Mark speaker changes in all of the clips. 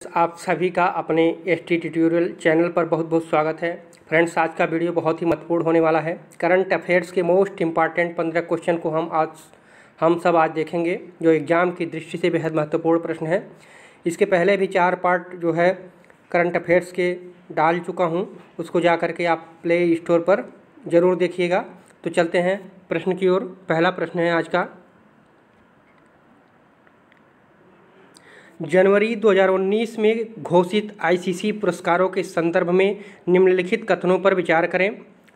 Speaker 1: आप सभी का अपने एसटी ट्यूटोरियल चैनल पर बहुत बहुत स्वागत है। फ्रेंड्स, आज का वीडियो बहुत ही महत्वपूर्ण होने वाला है। करंट अफेयर्स के मोस्ट इम्पॉर्टेंट 15 क्वेश्चन को हम सब आज देखेंगे, जो एग्ज़ाम की दृष्टि से बेहद महत्वपूर्ण प्रश्न है। इसके पहले भी 4 पार्ट जो है करंट अफेयर्स के डाल चुका हूँ, उसको जा करके आप प्ले स्टोर पर ज़रूर देखिएगा। तो चलते हैं प्रश्न की ओर। पहला प्रश्न है आज का, जनवरी 2019 में घोषित आईसीसी पुरस्कारों के संदर्भ में निम्नलिखित कथनों पर विचार करें।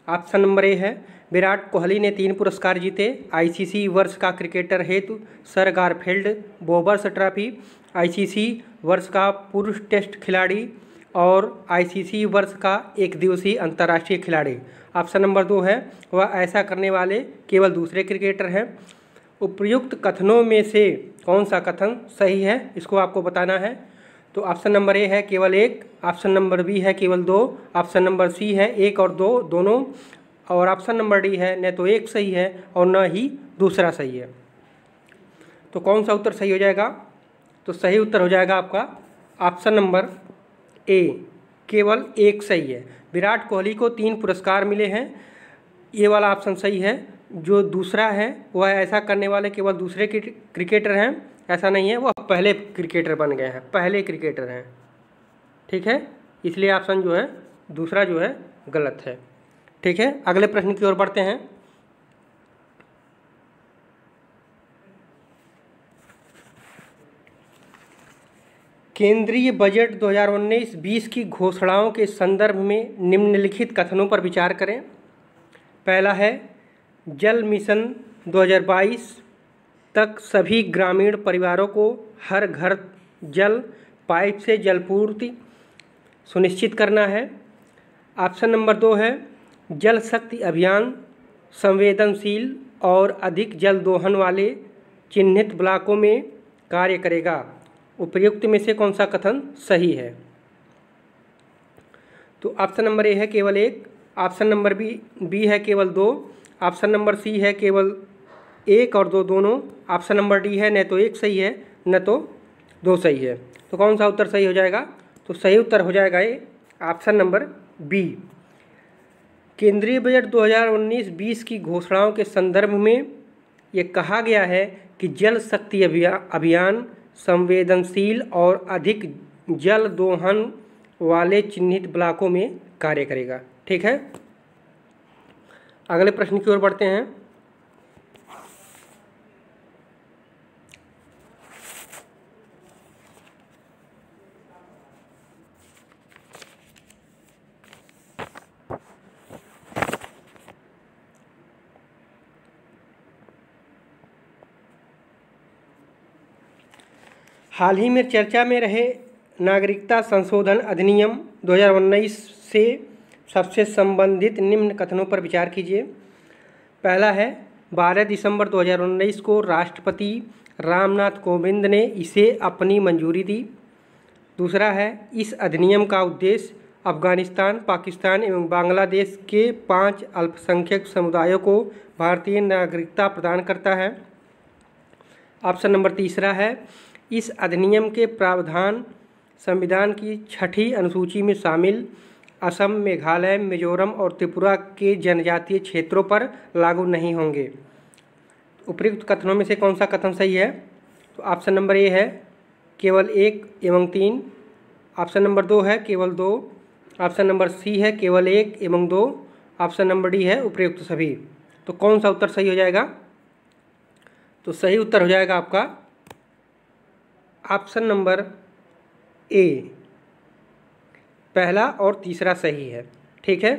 Speaker 1: ऑप्शन नंबर ए है, विराट कोहली ने 3 पुरस्कार जीते। आईसीसी वर्ष का क्रिकेटर हेतु सर गारफील्ड बोबर्स ट्रॉफी, आईसीसी वर्ष का पुरुष टेस्ट खिलाड़ी और आईसीसी वर्ष का एक दिवसीय अंतर्राष्ट्रीय खिलाड़ी। ऑप्शन नंबर 2 है, वह ऐसा करने वाले केवल दूसरे क्रिकेटर हैं। उपयुक्त कथनों में से कौन सा कथन सही है, इसको आपको बताना है। तो ऑप्शन नंबर ए है केवल 1, ऑप्शन नंबर बी है केवल 2, ऑप्शन नंबर सी है 1 और 2 दोनों, और ऑप्शन नंबर डी है न तो एक सही है और न ही दूसरा सही है। तो कौन सा उत्तर सही हो जाएगा? तो सही उत्तर हो जाएगा आपका ऑप्शन नंबर ए, केवल 1 सही है। विराट कोहली को 3 पुरस्कार मिले हैं, ये वाला ऑप्शन सही है। जो दूसरा है वह ऐसा करने वाले केवल दूसरे क्रिकेटर हैं, ऐसा नहीं है, वह पहले क्रिकेटर बन गए हैं, पहले क्रिकेटर हैं। ठीक है, इसलिए ऑप्शन जो है दूसरा जो है गलत है। ठीक है, अगले प्रश्न की ओर बढ़ते हैं। केंद्रीय बजट 2019-20 की घोषणाओं के संदर्भ में निम्नलिखित कथनों पर विचार करें। पहला है, जल मिशन 2022 तक सभी ग्रामीण परिवारों को हर घर जल पाइप से जलपूर्ति सुनिश्चित करना है। ऑप्शन नंबर 2 है, जल शक्ति अभियान संवेदनशील और अधिक जल दोहन वाले चिन्हित ब्लॉकों में कार्य करेगा। उपयुक्त में से कौन सा कथन सही है? तो ऑप्शन नंबर ए है केवल 1, ऑप्शन नंबर बी है केवल 2, ऑप्शन नंबर सी है केवल 1 और 2 दोनों, ऑप्शन नंबर डी है न तो 1 सही है न तो 2 सही है। तो कौन सा उत्तर सही हो जाएगा? तो सही उत्तर हो जाएगा ये ऑप्शन नंबर बी। केंद्रीय बजट 2019-20 की घोषणाओं के संदर्भ में ये कहा गया है कि जल शक्ति अभियान संवेदनशील और अधिक जल दोहन वाले चिन्हित ब्लॉकों में कार्य करेगा। ठीक है, अगले प्रश्न की ओर बढ़ते हैं। हाल ही में चर्चा में रहे नागरिकता संशोधन अधिनियम 2019 से सबसे संबंधित निम्न कथनों पर विचार कीजिए। पहला है, 12 दिसंबर 2019 को राष्ट्रपति रामनाथ कोविंद ने इसे अपनी मंजूरी दी। दूसरा है, इस अधिनियम का उद्देश्य अफगानिस्तान, पाकिस्तान एवं बांग्लादेश के 5 अल्पसंख्यक समुदायों को भारतीय नागरिकता प्रदान करता है। ऑप्शन नंबर तीसरा है, इस अधिनियम के प्रावधान संविधान की 6ठी अनुसूची में शामिल असम, मेघालय, मिजोरम और त्रिपुरा के जनजातीय क्षेत्रों पर लागू नहीं होंगे। उपयुक्त कथनों में से कौन सा कथन सही है? तो ऑप्शन नंबर ए है केवल 1 एवं 3, ऑप्शन नंबर 2 है केवल 2, ऑप्शन नंबर सी है केवल 1 एवं 2, ऑप्शन नंबर डी है उपयुक्त सभी। तो कौन सा उत्तर सही हो जाएगा? तो सही उत्तर हो जाएगा आपका ऑप्शन नंबर ए, पहला और तीसरा सही है। ठीक है,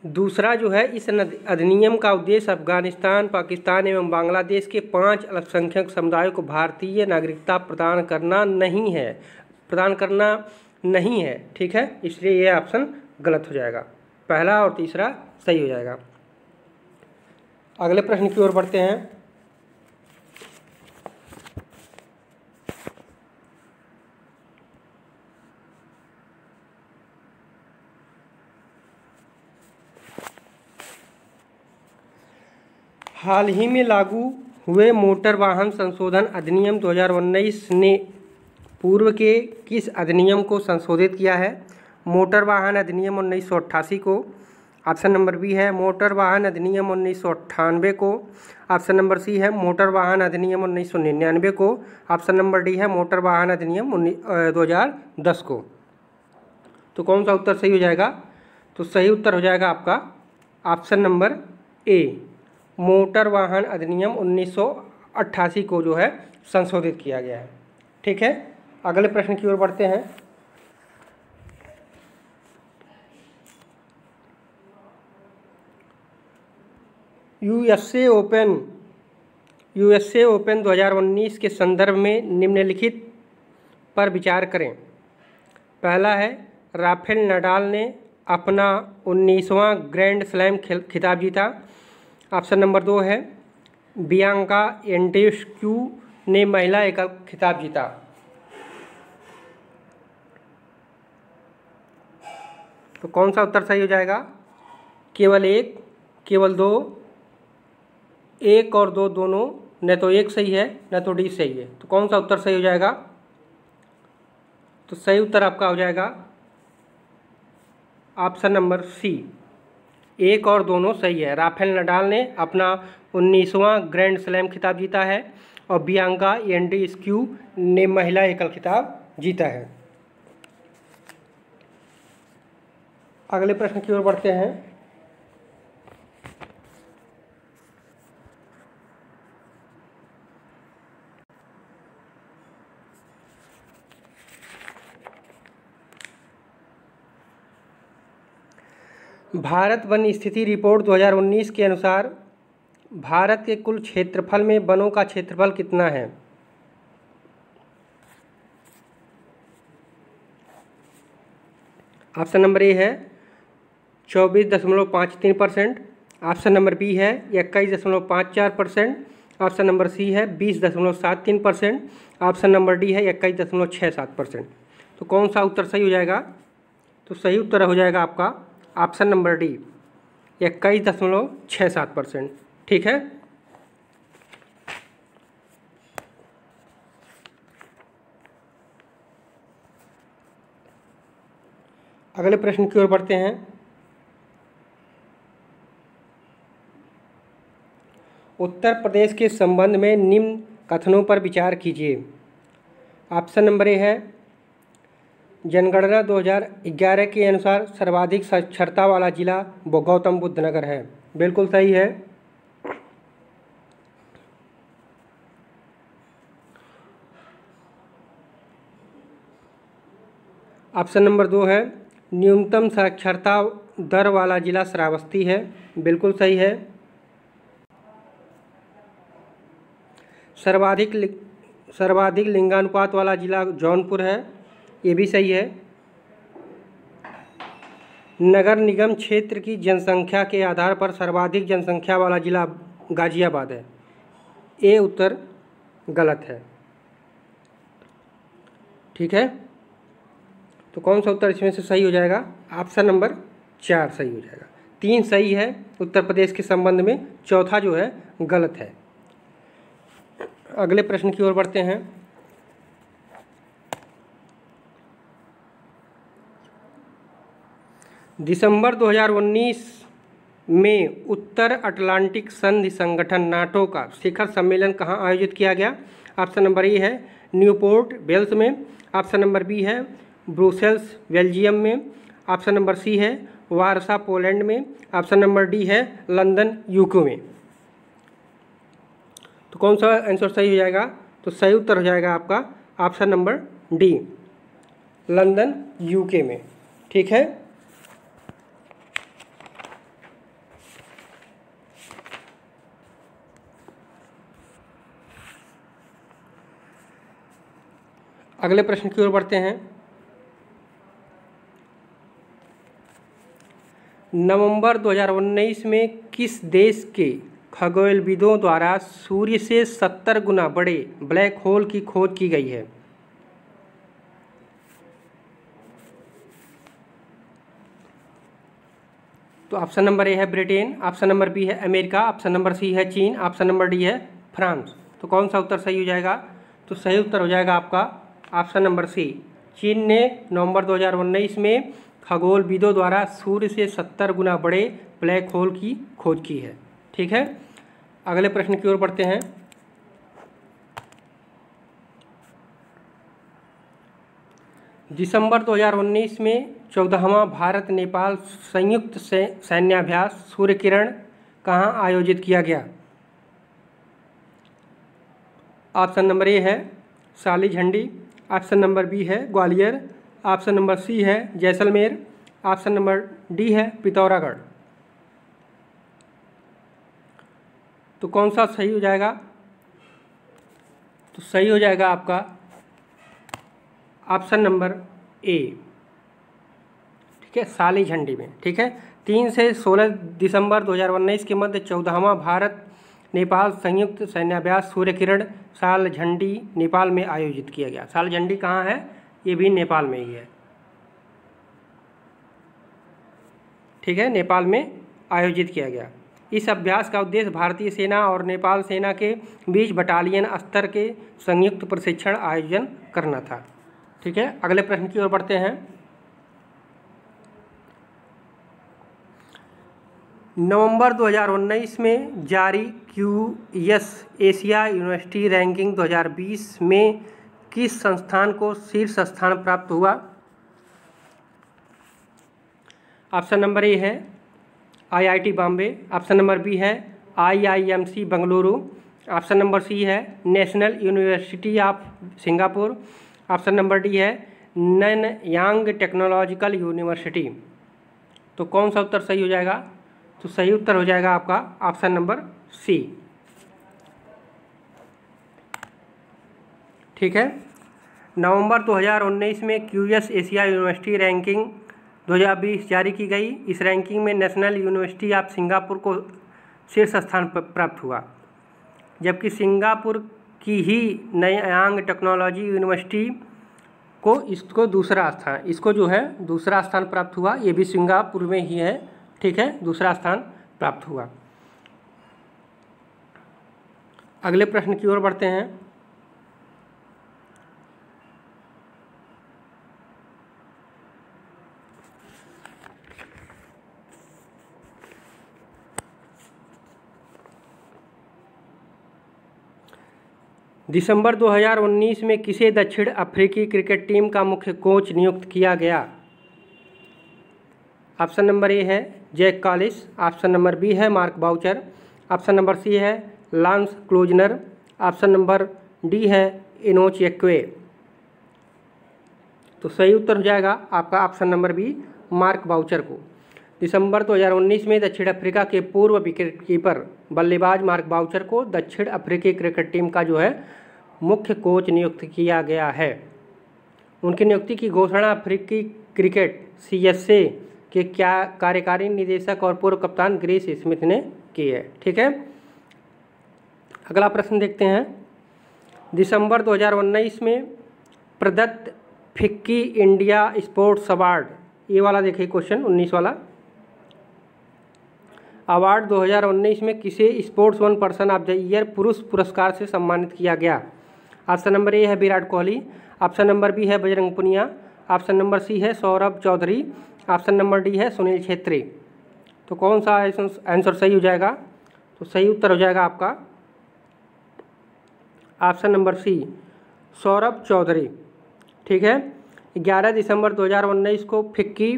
Speaker 1: दूसरा जो है, इस अधिनियम का उद्देश्य अफगानिस्तान, पाकिस्तान एवं बांग्लादेश के 5 अल्पसंख्यक समुदायों को भारतीय नागरिकता प्रदान करना नहीं है। ठीक है, इसलिए यह ऑप्शन गलत हो जाएगा, पहला और तीसरा सही हो जाएगा। अगले प्रश्न की ओर बढ़ते हैं। हाल ही में लागू हुए मोटर वाहन संशोधन अधिनियम 2019 ने पूर्व के किस अधिनियम को संशोधित किया है? मोटर वाहन अधिनियम 1988 को। ऑप्शन नंबर बी है मोटर वाहन अधिनियम 1998 को। ऑप्शन नंबर सी है मोटर वाहन अधिनियम 1999 को। ऑप्शन नंबर डी है मोटर वाहन अधिनियम 2010 को। तो कौन सा उत्तर सही हो जाएगा? तो सही उत्तर हो जाएगा आपका ऑप्शन नंबर ए, मोटर वाहन अधिनियम 1988 को जो है संशोधित किया गया है। ठीक है, अगले प्रश्न की ओर बढ़ते हैं। यूएसए ओपन 2019 के संदर्भ में निम्नलिखित पर विचार करें। पहला है राफेल नडाल ने अपना 19वां ग्रैंड स्लैम खिताब जीता। ऑप्शन नंबर 2 है बियांका एंड्रेस्क्यू ने महिला एकल खिताब जीता। तो कौन सा उत्तर सही हो जाएगा? केवल एक, केवल दो, एक और दो दोनों, न तो एक सही है न तो डी सही है। तो कौन सा उत्तर सही हो जाएगा? तो सही उत्तर आपका हो जाएगा ऑप्शन नंबर सी, एक और दोनों सही है। राफेल नडाल ने अपना 19वां ग्रैंड स्लैम खिताब जीता है और बियांका एंड्रेस्क्यू ने महिला एकल खिताब जीता है। अगले प्रश्न की ओर बढ़ते हैं। भारत वन स्थिति रिपोर्ट 2019 के अनुसार भारत के कुल क्षेत्रफल में वनों का क्षेत्रफल कितना है? ऑप्शन नंबर ए है 24.53%। ऑप्शन नंबर बी है 21.54%। ऑप्शन नंबर सी है 20.73%। ऑप्शन नंबर डी है 21.67%। तो कौन सा उत्तर सही हो जाएगा? तो सही उत्तर हो जाएगा आपका ऑप्शन नंबर डी, 21.67%। ठीक है, अगले प्रश्न की ओर बढ़ते हैं। उत्तर प्रदेश के संबंध में निम्न कथनों पर विचार कीजिए। ऑप्शन नंबर ए है जनगणना 2011 के अनुसार सर्वाधिक साक्षरता वाला जिला गौतम बुद्ध नगर है। बिल्कुल सही है। ऑप्शन नंबर 2 है न्यूनतम साक्षरता दर वाला जिला श्रावस्ती है। बिल्कुल सही है। सर्वाधिक लिंगानुपात वाला जिला जौनपुर है। ये भी सही है। नगर निगम क्षेत्र की जनसंख्या के आधार पर सर्वाधिक जनसंख्या वाला जिला गाजियाबाद है। ये उत्तर गलत है। ठीक है, तो कौन सा उत्तर इसमें से सही हो जाएगा? ऑप्शन नंबर 4 सही हो जाएगा। 3 सही है उत्तर प्रदेश के संबंध में, चौथा जो है गलत है। अगले प्रश्न की ओर बढ़ते हैं। दिसंबर 2019 में उत्तर अटलांटिक संधि संगठन नाटो का शिखर सम्मेलन कहाँ आयोजित किया गया? ऑप्शन नंबर ए है न्यूपोर्ट वेल्स में। ऑप्शन नंबर बी है ब्रुसेल्स बेल्जियम में। ऑप्शन नंबर सी है वारसा पोलैंड में। ऑप्शन नंबर डी है लंदन यूके में। तो कौन सा आंसर सही हो जाएगा? तो सही उत्तर हो जाएगा आपका option number D, London UK में। ठीक है, अगले प्रश्न की ओर बढ़ते हैं। नवंबर 2019 में किस देश के खगोलविदों द्वारा सूर्य से 70 गुना बड़े ब्लैक होल की खोज की गई है? तो ऑप्शन नंबर ए है ब्रिटेन। ऑप्शन नंबर बी है अमेरिका। ऑप्शन नंबर सी है चीन। ऑप्शन नंबर डी है फ्रांस। तो कौन सा उत्तर सही हो जाएगा? तो सही उत्तर हो जाएगा आपका ऑप्शन नंबर सी। चीन ने नवंबर 2019 में खगोलविदों द्वारा सूर्य से 70 गुना बड़े ब्लैक होल की खोज की है। ठीक है, अगले प्रश्न की ओर बढ़ते हैं। दिसंबर 2019 में 14वां भारत नेपाल संयुक्त सैन्याभ्यास सूर्य किरण कहाँ आयोजित किया गया? ऑप्शन नंबर ए है साली झंडी, ऑप्शन नंबर बी है ग्वालियर, ऑप्शन नंबर सी है जैसलमेर, ऑप्शन नंबर डी है पिथौरागढ़। तो कौन सा सही हो जाएगा? तो सही हो जाएगा आपका ऑप्शन नंबर ए। ठीक है, साली झंडी में। ठीक है, 3 से 16 दिसंबर 2019 के मध्य 14वां भारत नेपाल संयुक्त सैन्याभ्यास सूर्य किरण साल झंडी नेपाल में आयोजित किया गया। साल झंडी कहाँ है? ये भी नेपाल में ही है। ठीक है, नेपाल में आयोजित किया गया। इस अभ्यास का उद्देश्य भारतीय सेना और नेपाल सेना के बीच बटालियन स्तर के संयुक्त प्रशिक्षण आयोजन करना था। ठीक है, अगले प्रश्न की ओर बढ़ते हैं। नवंबर 2019 में जारी QS एशिया यूनिवर्सिटी रैंकिंग 2020 में किस संस्थान को शीर्ष स्थान प्राप्त हुआ? ऑप्शन नंबर ए है IIT Bombay, option number B है IIMC Bengaluru, option number C है national university of Singapore, option number D है ननयांग टेक्नोलॉजिकल यूनिवर्सिटी। तो कौन सा उत्तर सही हो जाएगा? तो सही उत्तर हो जाएगा आपका ऑप्शन नंबर सी। ठीक है, नवंबर 2019 में QS एशिया यूनिवर्सिटी रैंकिंग 2020 जारी की गई। इस रैंकिंग में नेशनल यूनिवर्सिटी ऑफ सिंगापुर को शीर्ष स्थान प्राप्त हुआ, जबकि सिंगापुर की ही ननयांग टेक्नोलॉजी यूनिवर्सिटी को इसको जो है दूसरा स्थान प्राप्त हुआ। ये भी सिंगापुर में ही है। ठीक है, दूसरा स्थान प्राप्त हुआ। अगले प्रश्न की ओर बढ़ते हैं। दिसंबर 2019 में किसे दक्षिण अफ्रीकी क्रिकेट टीम का मुख्य कोच नियुक्त किया गया? ऑप्शन नंबर ए है Jacques Kallis, option number B है Mark Boucher, option number C है Lance Klusener, option number D है इनोच एक्वे। तो सही उत्तर हो जाएगा आपका option number B Mark Boucher को। दिसंबर 2019 में दक्षिण अफ्रीका के पूर्व विकेटकीपर बल्लेबाज मार्क बाउचर को दक्षिण अफ्रीकी क्रिकेट टीम का जो है मुख्य कोच नियुक्त किया गया है। उनकी नियुक्ति की घोषणा अफ्रीकी क्रिकेट CSA के क्या कार्यकारी निदेशक और पूर्व कप्तान ग्रेस स्मिथ ने की है। ठीक है, अगला प्रश्न देखते हैं। दिसंबर 2019 में प्रदत्त फिक्की इंडिया स्पोर्ट्स अवार्ड, ये वाला देखिए क्वेश्चन 19 वाला अवार्ड 2019 में किसे sports one person of the year पुरुष पुरस्कार से सम्मानित किया गया? ऑप्शन नंबर ए है Virat Kohli, option number B है Bajrang Punia, option number C है Saurabh Chaudhary, option number D है सुनील छेत्री। तो कौन सा आंसर सही हो जाएगा? तो सही उत्तर हो जाएगा आपका option number C Saurabh Chaudhary. ठीक है, 11 दिसंबर 2019 को फिक्की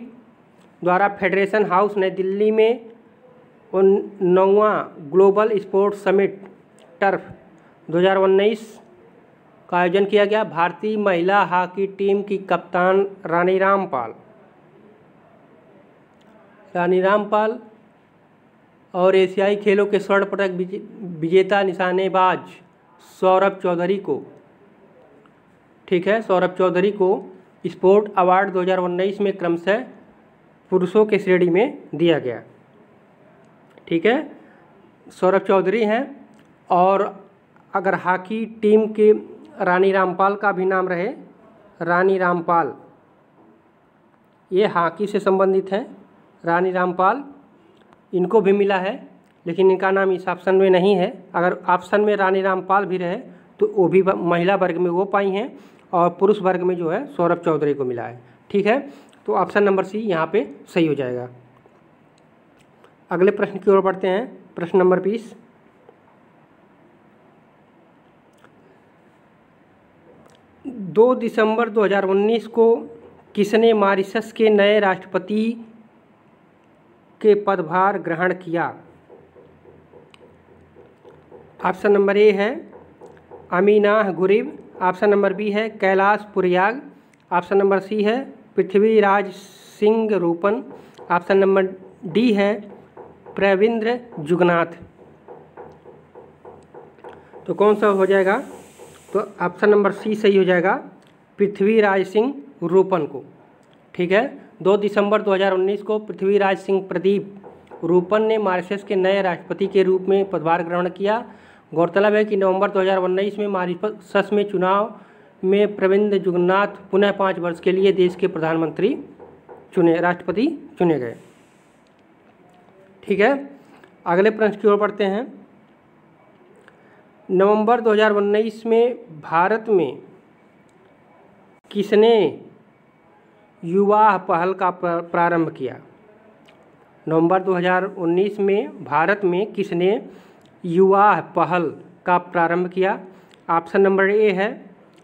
Speaker 1: द्वारा फेडरेशन हाउस नई दिल्ली में 9वां ग्लोबल स्पोर्ट्स समिट टर्फ 2019 का आयोजन किया गया। भारतीय महिला हॉकी टीम की कप्तान रानी रामपाल और एशियाई खेलों के स्वर्ण पदक विजेता निशानेबाज सौरभ चौधरी को, ठीक है, सौरभ चौधरी को स्पोर्ट अवार्ड 2019 में क्रमशः पुरुषों के श्रेणी में दिया गया। ठीक है, सौरभ चौधरी हैं। और अगर हॉकी टीम के रानी रामपाल का भी नाम रहे, रानी रामपाल, ये हॉकी से संबंधित हैं। रानी रामपाल, इनको भी मिला है लेकिन इनका नाम इस ऑप्शन में नहीं है। अगर ऑप्शन में रानी रामपाल भी रहे तो वो भी महिला वर्ग में वो पाई हैं, और पुरुष वर्ग में जो है सौरभ चौधरी को मिला है। ठीक है, तो ऑप्शन नंबर सी यहाँ पे सही हो जाएगा। अगले प्रश्न की ओर बढ़ते हैं। प्रश्न नंबर 20, दो दिसंबर 2019 को किसने मॉरिशस के नए राष्ट्रपति के पदभार ग्रहण किया? ऑप्शन नंबर ए है अमीनाह गुरीब, ऑप्शन नंबर बी है कैलाश पुरयाग, ऑप्शन नंबर सी है पृथ्वीराज सिंह रूपन, ऑप्शन नंबर डी है प्रविंद्र जुगनाथ। तो कौन सा हो जाएगा? तो ऑप्शन नंबर सी सही हो जाएगा, पृथ्वीराज सिंह रूपन को। ठीक है, 2 दिसंबर 2019 को पृथ्वीराज सिंह प्रदीप रूपन ने मॉरिशस के नए राष्ट्रपति के रूप में पदभार ग्रहण किया। गौरतलब है कि नवंबर 2019 में मॉरिशस में चुनाव में प्रविंद्र जुगन्नाथ पुनः 5 वर्ष के लिए देश के प्रधानमंत्री राष्ट्रपति चुने गए। ठीक है, अगले प्रश्न की ओर बढ़ते हैं। नवंबर 2019 में भारत में किसने युवा पहल का प्रारंभ किया? नवंबर 2019 में भारत में किसने युवा पहल का प्रारंभ किया? ऑप्शन नंबर ए है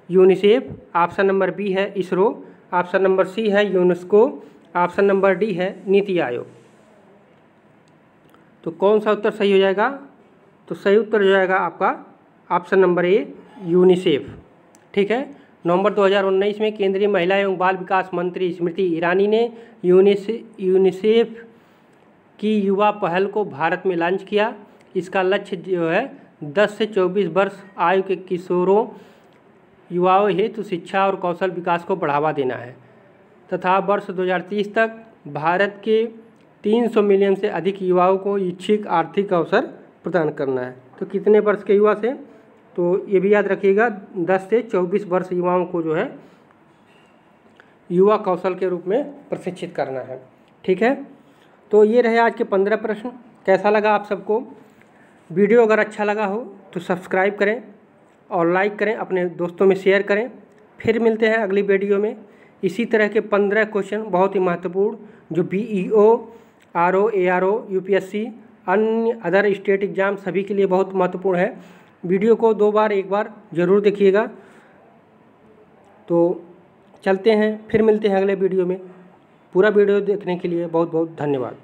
Speaker 1: यूनिसेफ, ऑप्शन नंबर बी है इसरो, ऑप्शन नंबर सी है यूनेस्को, ऑप्शन नंबर डी है नीति आयोग। तो कौन सा उत्तर सही हो जाएगा? तो सही उत्तर हो जाएगा आपका ऑप्शन नंबर ए यूनिसेफ। ठीक है, नवंबर 2019 में केंद्रीय महिला एवं बाल विकास मंत्री स्मृति ईरानी ने यूनिसेफ की युवा पहल को भारत में लॉन्च किया। इसका लक्ष्य जो है 10 से 24 वर्ष आयु के किशोरों युवाओं हेतु शिक्षा और कौशल विकास को बढ़ावा देना है तथा वर्ष 2030 तक भारत के 300 मिलियन से अधिक युवाओं को इच्छिक आर्थिक अवसर प्रदान करना है। तो कितने वर्ष के युवा से? तो ये भी याद रखिएगा 10 से 24 वर्ष युवाओं को जो है युवा कौशल के रूप में प्रशिक्षित करना है। ठीक है, तो ये रहे आज के 15 प्रश्न। कैसा लगा आप सबको? वीडियो अगर अच्छा लगा हो तो सब्सक्राइब करें और लाइक करें, अपने दोस्तों में शेयर करें। फिर मिलते हैं अगली वीडियो में। इसी तरह के 15 क्वेश्चन बहुत ही महत्वपूर्ण जो BEO, RO, ARO, UPSC, अन्य अदर स्टेट एग्ज़ाम सभी के लिए बहुत महत्वपूर्ण है। वीडियो को 2 बार 1 बार ज़रूर देखिएगा। तो चलते हैं, फिर मिलते हैं अगले वीडियो में। पूरा वीडियो देखने के लिए बहुत बहुत धन्यवाद।